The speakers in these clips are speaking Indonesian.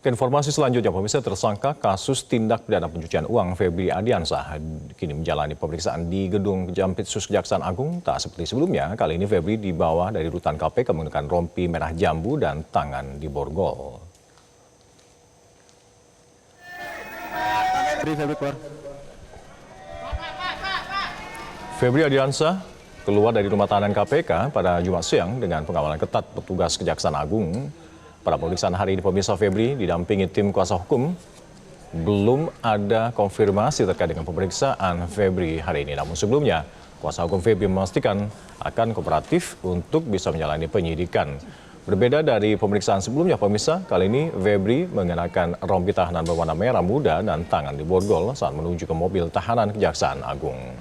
Ke informasi selanjutnya, pemirsa, tersangka kasus tindak pidana pencucian uang Febri Ardiansah kini menjalani pemeriksaan di gedung Jampitsus Kejaksaan Agung. Tak seperti sebelumnya, kali ini Febri dibawa dari rutan KPK menggunakan rompi merah jambu dan tangan diborgol. Febri Ardiansah keluar dari rumah tahanan KPK pada Jumat siang dengan pengawalan ketat petugas Kejaksaan Agung. Pada pemeriksaan hari ini, pemirsa, Febri didampingi tim kuasa hukum. Belum ada konfirmasi terkait dengan pemeriksaan Febri hari ini. Namun sebelumnya, kuasa hukum Febri memastikan akan kooperatif untuk bisa menjalani penyidikan. Berbeda dari pemeriksaan sebelumnya, pemirsa, kali ini Febri mengenakan rompi tahanan berwarna merah muda dan tangan diborgol saat menuju ke mobil tahanan Kejaksaan Agung.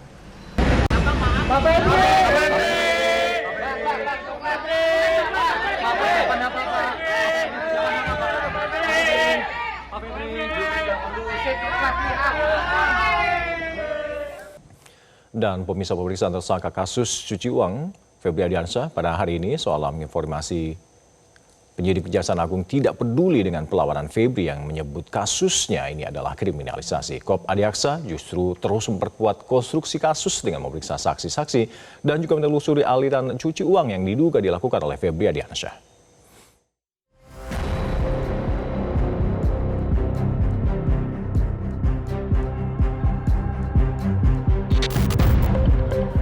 Dan pemirsa, pemeriksaan tersangka kasus cuci uang Febri Ardiansah pada hari ini seolah menginformasi penyidik Kejaksaan Agung tidak peduli dengan perlawanan Febri yang menyebut kasusnya ini adalah kriminalisasi. Kop Adiaksa justru terus memperkuat konstruksi kasus dengan memeriksa saksi-saksi dan juga menelusuri aliran cuci uang yang diduga dilakukan oleh Febri Ardiansah.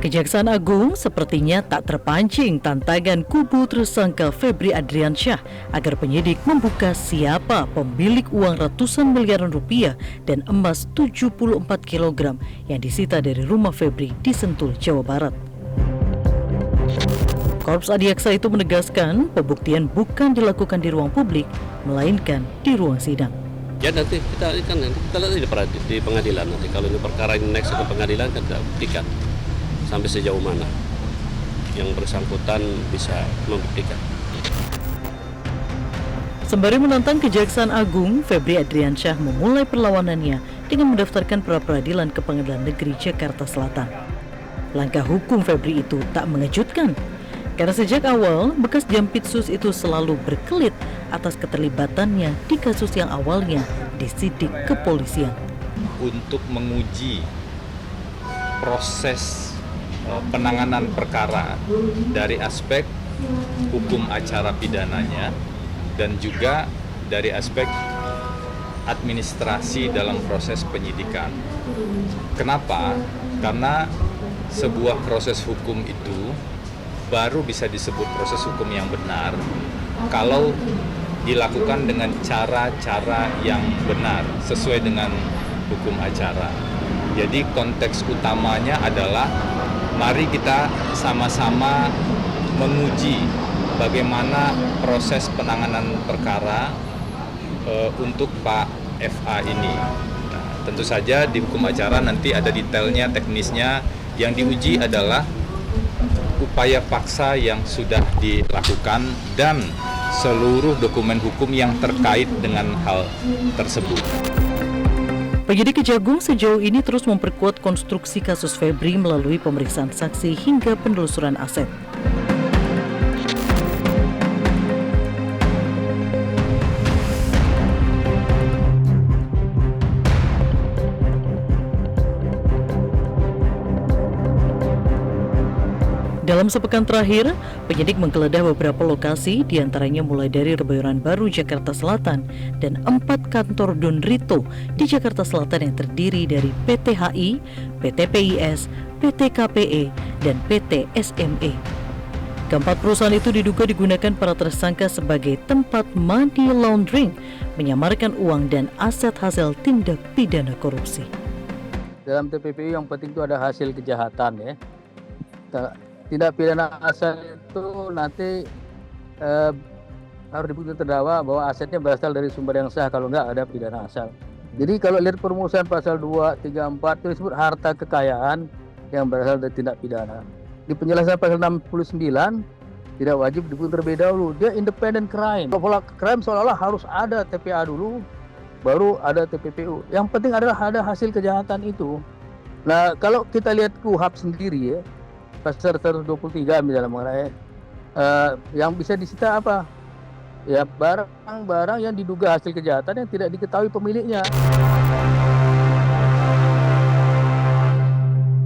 Kejaksaan Agung sepertinya tak terpancing tantangan kubu tersangka Febri Ardiansyah agar penyidik membuka siapa pemilik uang ratusan miliaran rupiah dan emas 74 kg yang disita dari rumah Febri di Sentul, Jawa Barat. Korps Adiaksa itu menegaskan pembuktian bukan dilakukan di ruang publik, melainkan di ruang sidang. Ya nanti kita lihat di pengadilan nanti. Kalau ini perkara ini next ke pengadilan kita buktikan sampai sejauh mana yang bersangkutan bisa membuktikan. Sembari menantang Kejaksaan Agung, Febri Ardiansyah memulai perlawanannya dengan mendaftarkan pra-peradilan ke Pengadilan Negeri Jakarta Selatan. Langkah hukum Febri itu tak mengejutkan, karena sejak awal bekas Jampitsus itu selalu berkelit atas keterlibatannya di kasus yang awalnya disidik kepolisian. Untuk menguji proses penanganan perkara dari aspek hukum acara pidananya dan juga dari aspek administrasi dalam proses penyidikan. Kenapa? Karena sebuah proses hukum itu baru bisa disebut proses hukum yang benar kalau dilakukan dengan cara-cara yang benar sesuai dengan hukum acara. Jadi konteks utamanya adalah mari kita sama-sama menguji bagaimana proses penanganan perkara untuk Pak FA ini. Nah, tentu saja di hukum acara nanti ada detailnya, teknisnya. Yang diuji adalah upaya paksa yang sudah dilakukan dan seluruh dokumen hukum yang terkait dengan hal tersebut. Penyidik Kejagung sejauh ini terus memperkuat konstruksi kasus Febri melalui pemeriksaan saksi hingga penelusuran aset. Dalam sepekan terakhir, penyidik menggeledah beberapa lokasi, diantaranya mulai dari Kebayoran Baru, Jakarta Selatan, dan 4 kantor Don Rito di Jakarta Selatan yang terdiri dari PT HI, PT PIS, PT KPE, dan PT SME. Keempat perusahaan itu diduga digunakan para tersangka sebagai tempat money laundering, menyamarkan uang dan aset hasil tindak pidana korupsi. Dalam TPPU yang penting itu ada hasil kejahatan ya. Tindak pidana asal itu nanti harus dibuktikan terdakwa bahwa asetnya berasal dari sumber yang sah, kalau enggak ada pidana asal. Jadi kalau lihat perumusan pasal 2, 3, 4 itu disebut harta kekayaan yang berasal dari tindak pidana. Di penjelasan pasal 69 tidak wajib dibuktikan terlebih dahulu. Dia independent crime. Kalau crime seolah-olah harus ada TPA dulu baru ada TPPU. Yang penting adalah ada hasil kejahatan itu. Nah, kalau kita lihat KUHP sendiri ya, pasal 123 misalnya mengenai yang bisa disita apa? ya barang-barang yang diduga hasil kejahatan yang tidak diketahui pemiliknya.